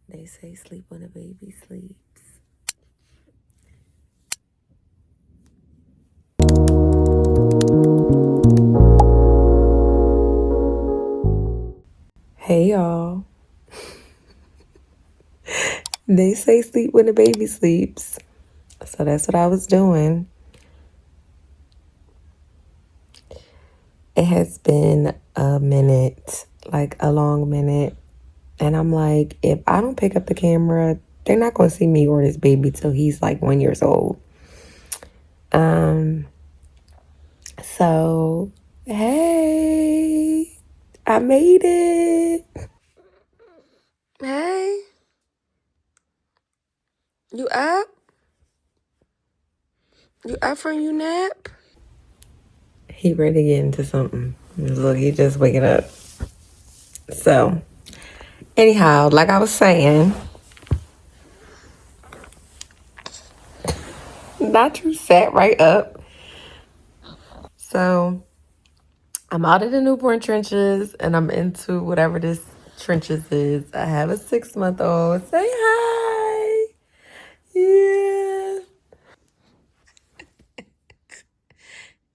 They say sleep when a baby sleeps. Hey y'all. They say sleep when the baby sleeps. So that's what I was doing. It has been a minute, like a long minute. And I'm like, if I don't pick up the camera, they're not going to see me or this baby till he's like 1 year old. So, hey, I made it. Hey, you up? You up from your nap? He ready to get into something. Look, he just waking up. So, anyhow, like I was saying, not you sat right up. So, I'm out of the newborn trenches and I'm into whatever this trenches is. I have a 6-month-old. Say hi. Yeah.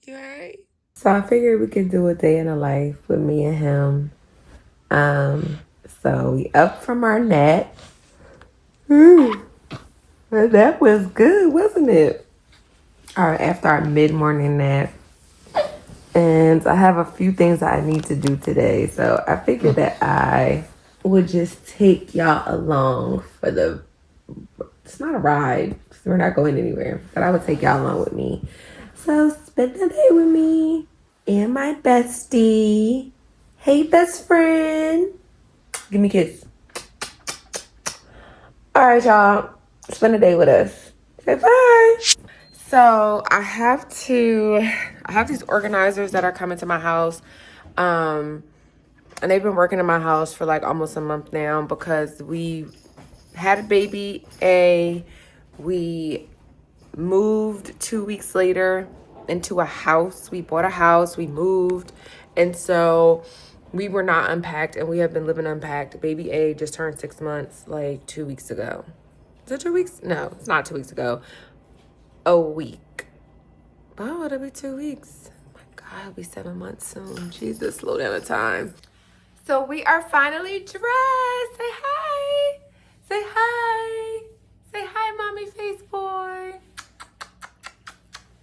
You alright? So I figured we could do a day in a life with me and him. So we up from our nap. That was good, wasn't it? After our mid-morning nap. And I have a few things that I need to do today. So I figured that I would just take y'all along for it's not a ride, because we're not going anywhere, but I would take y'all along with me. So spend the day with me and my bestie. Hey, best friend. Give me a kiss. All right, y'all. Spend the day with us. Say bye. So I have these organizers that are coming to my house. And they've been working in my house for like almost a month now because we had a baby we moved 2 weeks later into a house. We bought a house, we moved, and so we were not unpacked, and we have been living unpacked. Baby A just turned 6 months like 2 weeks ago. Is it 2 weeks? No, it's not 2 weeks ago. A week. Oh, it'll be 2 weeks. Oh my God, it'll be 7 months soon. Jesus, slow down the time. So we are finally dressed. Say hi. Say hi. Say hi, mommy face boy.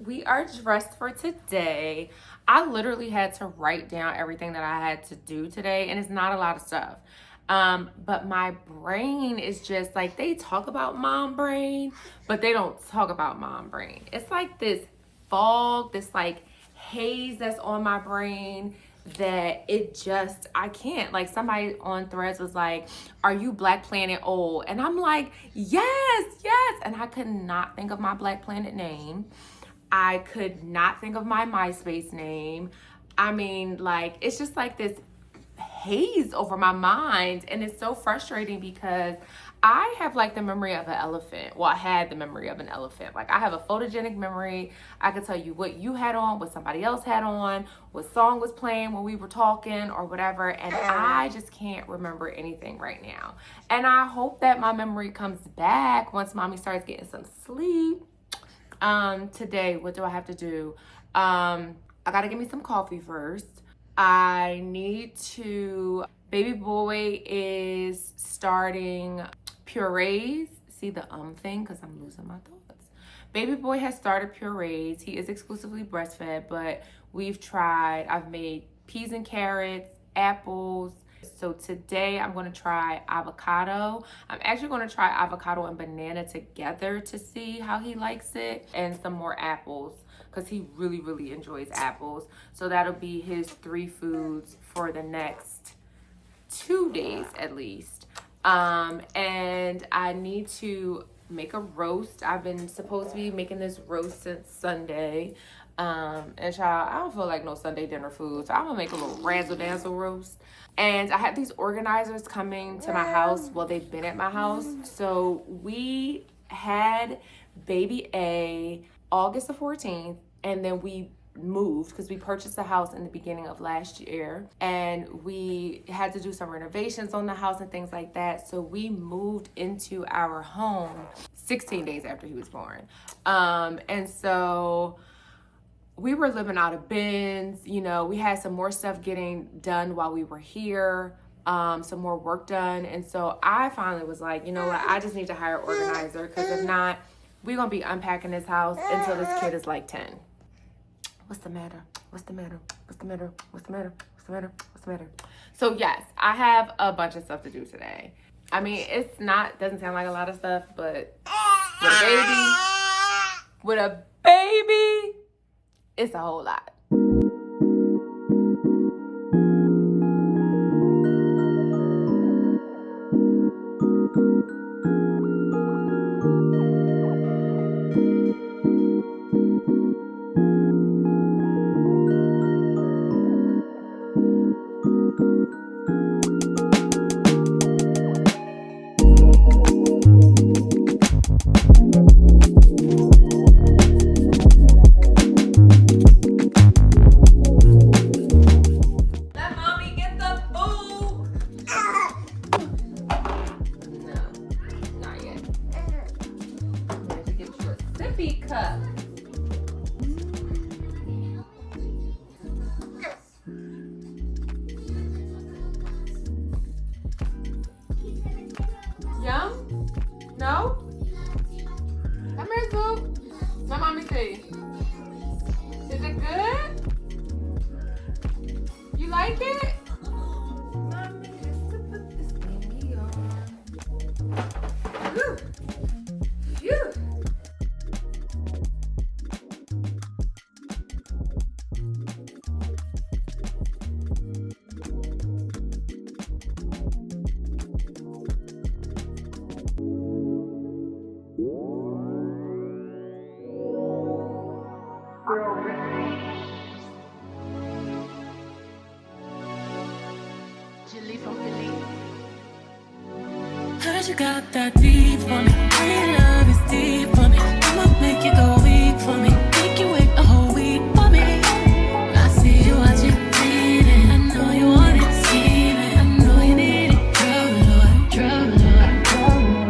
We are dressed for today. I literally had to write down everything that I had to do today, and it's not a lot of stuff. But my brain is just like, they talk about mom brain, but they don't talk about mom brain. It's like this fog, this like haze that's on my brain that I can't. Like, somebody on Threads was like, are you Black Planet old? And I'm like, yes. And I could not think of my Black Planet name. I could not think of my MySpace name. I mean, like, it's just like this haze over my mind, and it's so frustrating because I have like the memory of an elephant. Well, I had the memory of an elephant. Like, I have a photogenic memory. I could tell you what you had on, what somebody else had on, what song was playing when we were talking or whatever, and I just can't remember anything right now. And I hope that my memory comes back once mommy starts getting some sleep. Today, what do I have to do? I gotta get me some coffee first. I need to, baby boy is starting purees. See the thing, because I'm losing my thoughts. Baby boy has started purees. He is exclusively breastfed, but I've made peas and carrots, apples. So today I'm going to try avocado. I'm actually going to try avocado and banana together to see how he likes it, and some more apples because he really, really enjoys apples. So that'll be his 3 foods for the next 2 days at least. And I need to make a roast. I've been supposed to be making this roast since Sunday. And child, I don't feel like no Sunday dinner food, so I'm gonna make a little razzle dazzle roast. And I have these organizers coming to my house. Well, they've been at my house. So we had baby A August the 14th, and then we moved, because we purchased a house in the beginning of last year and we had to do some renovations on the house and things like that. So we moved into our home 16 days after he was born. And so we were living out of bins. You know, we had some more stuff getting done while we were here, some more work done. And so I finally was like, you know what, I just need to hire an organizer, because if not, we're going to be unpacking this house until this kid is like 10. What's the matter? What's the matter? What's the matter? What's the matter? What's the matter? What's the matter? So yes, I have a bunch of stuff to do today. I mean, doesn't sound like a lot of stuff, but with a baby, it's a whole lot. Yum? No? Come here, Scoop. Let mommy see. Is it good? You like it? Mommy has to put this thingy on. Phew. Phew. Heard you got that deep for me. Your love is deep for me. I'ma make you go weak for me. Make you wait a whole week for me. I see you watching, feeling. I know you want it, scheming. I know you need it. Trouble, Lord.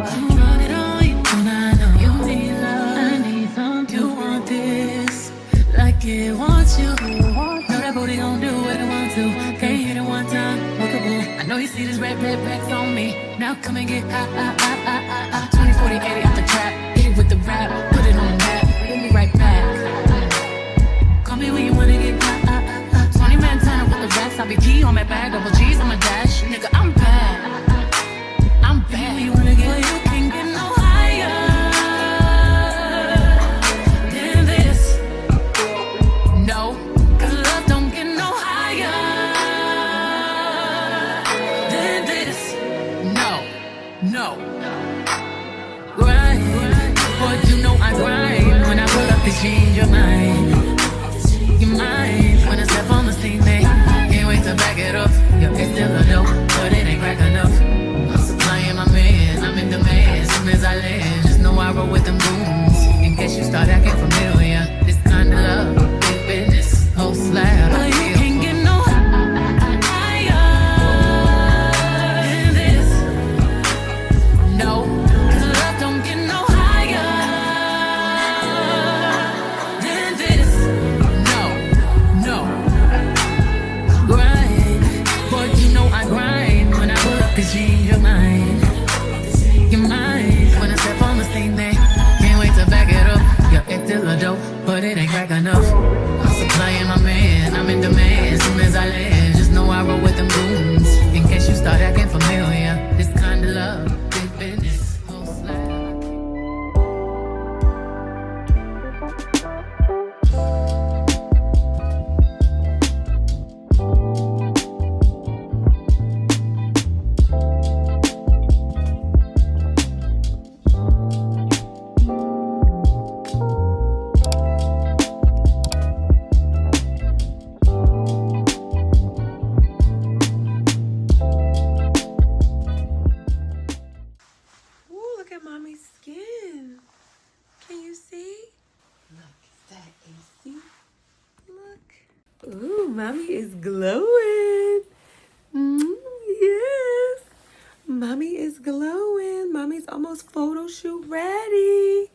I'm running on you, and I know you need love. I need something. You want this, like it wants you. Know that booty gon' do what it want to. Can't hit it one time, workable. I know you see this red racks on me. Now come and get 20, 40, 80 out the trap. Hit it with the rap, put it on the map. We'll be right back. Call me when you wanna get 20 man turn up with the racks. I'll be G on my bag, double G's on my dash. Nigga, I'm bad. I'm bad. When you wanna get, well, you can't get no higher than this. No, 'cause love don't get no higher than this. No. Grind. Boy, you know I grind. When I pull up this change your mind. Your mind. When I step on the scene, they can't wait to back it up. Yo, it's still a dope, but it ain't crack enough. I'm supplying my man. I'm in demand. As soon as I land, just know I roll with them goons. In case you start acting familiar, this kind of love, big business, whole slab. But you can't get no higher than this. No, 'cause love don't get no higher than this. No. Grind. Boy, you know I grind. When I pull up, 'cause change your mind. Your mind. When I step on the scene, they can't wait to back it up. Yeah, it's still a dope, but it ain't crack enough. I'm supplying my man. I'm in demand. As soon as I land, just know I roll with them goons. In case you start acting familiar, this kind of love, big business, whole slab. Ooh, look at mommy's skin. Can you see? Look, is that AC? Ooh, mommy is glowing. Yes. Mommy is glowing. Mommy's almost photo shoot ready.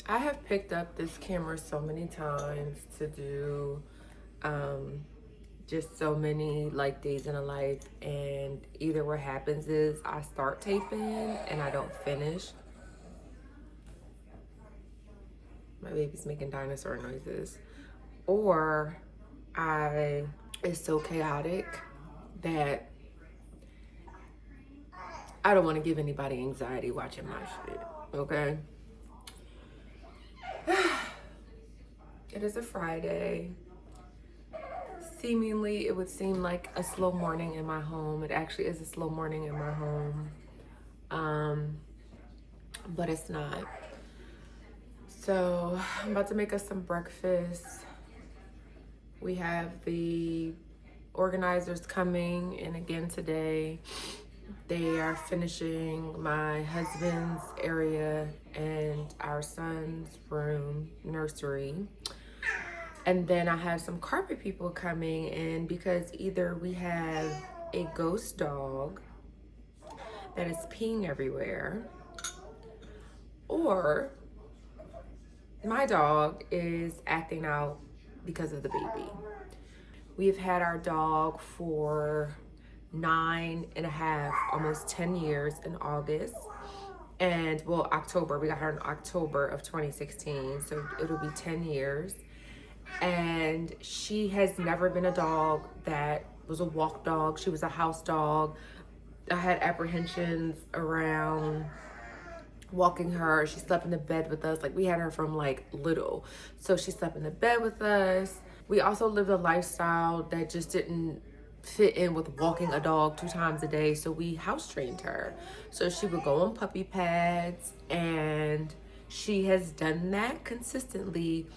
I have picked up this camera so many times to do just so many like days in a life, and either what happens is I start taping and I don't finish. My baby's making dinosaur noises. Or it's so chaotic that I don't want to give anybody anxiety watching my shit, okay? It is a Friday. Seemingly, it would seem like a slow morning in my home. It actually is a slow morning in my home. But it's not. So I'm about to make us some breakfast. We have the organizers coming in again today. They are finishing my husband's area and our son's room, nursery. And then I have some carpet people coming in because either we have a ghost dog that is peeing everywhere, or my dog is acting out because of the baby. We've had our dog for 9.5, almost 10 years in August. And well, October, we got her in October of 2016. So it'll be 10 years. And she has never been a dog that was a walk dog. She was a house dog. I had apprehensions around walking her. She slept in the bed with us. Like, we had her from like little. So she slept in the bed with us. We also lived a lifestyle that just didn't fit in with walking a dog 2 times a day. So we house trained her. So she would go on puppy pads, and she has done that consistently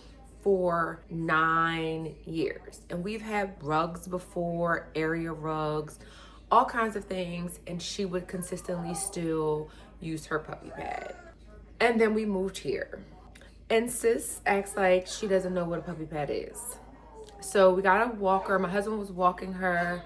for 9 years. And we've had rugs before, area rugs, all kinds of things, and she would consistently still use her puppy pad. And then we moved here, and sis acts like she doesn't know what a puppy pad is. So we got a walker. My husband was walking her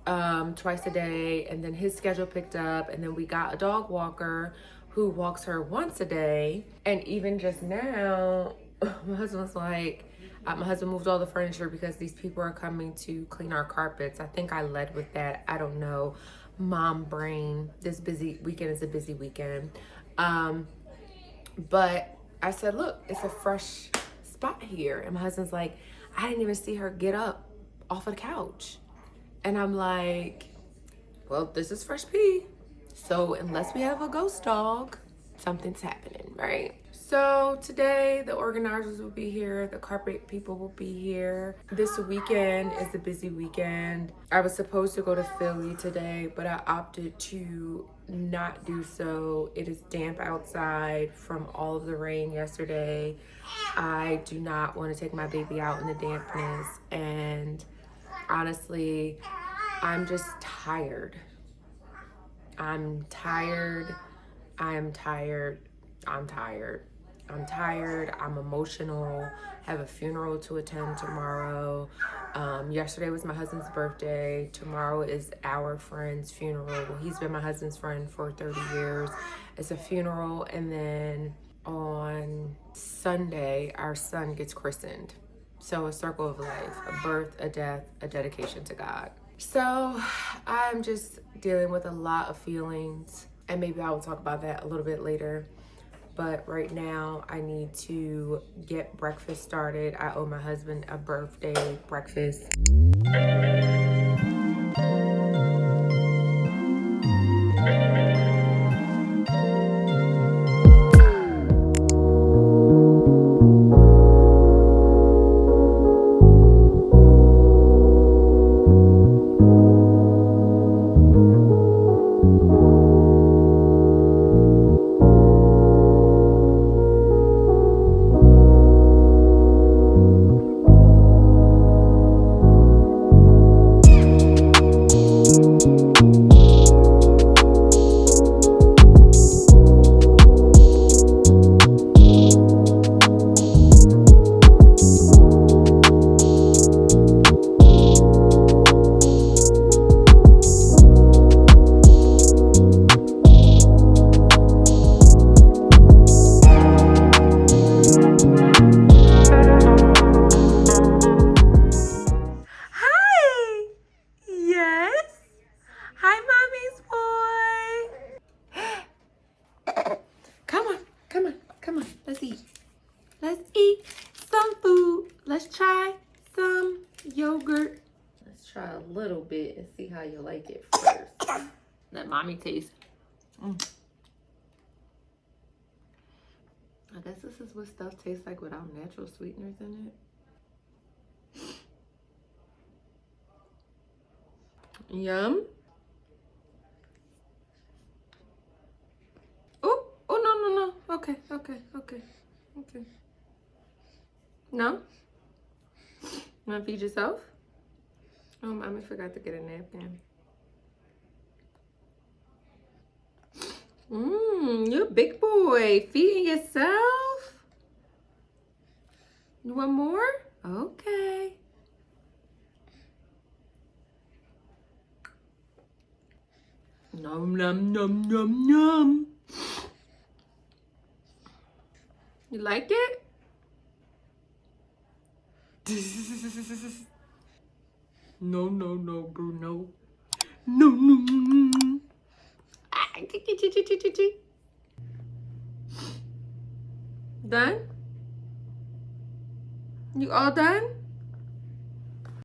twice a day, and then his schedule picked up, and then we got a dog walker who walks her once a day. And even just now, my husband was like, my husband moved all the furniture because these people are coming to clean our carpets. I think I led with that. I don't know. Mom brain. This busy weekend is a busy weekend. But I said, look, it's a fresh spot here. And my husband's like, I didn't even see her get up off of the couch. And I'm like, well, this is fresh pee. So unless we have a ghost dog, something's happening, right? So today the organizers will be here. The carpet people will be here. This weekend is a busy weekend. I was supposed to go to Philly today, but I opted to not do so. It is damp outside from all of the rain yesterday. I do not want to take my baby out in the dampness, and honestly, I'm just tired. I'm tired. I'm tired. I'm emotional. Have a funeral to attend tomorrow. Yesterday was my husband's birthday. Tomorrow is our friend's funeral. Well, he's been my husband's friend for 30 years. It's a funeral, and then on Sunday, our son gets christened. So a circle of life, a birth, a death, a dedication to God. So I'm just dealing with a lot of feelings, and maybe I will talk about that a little bit later. But right now I need to get breakfast started. I owe my husband a birthday breakfast. it and see how you like it first. Let mommy taste. I guess this is what stuff tastes like without natural sweeteners in it. Yum. Oh, no. Okay. No? You wanna feed yourself? Oh, mommy forgot to get a napkin. You're a big boy. Feeding yourself? You want more? Okay. Nom, nom, nom, nom, nom. You like it? No, Bruno. No. Done? You all done?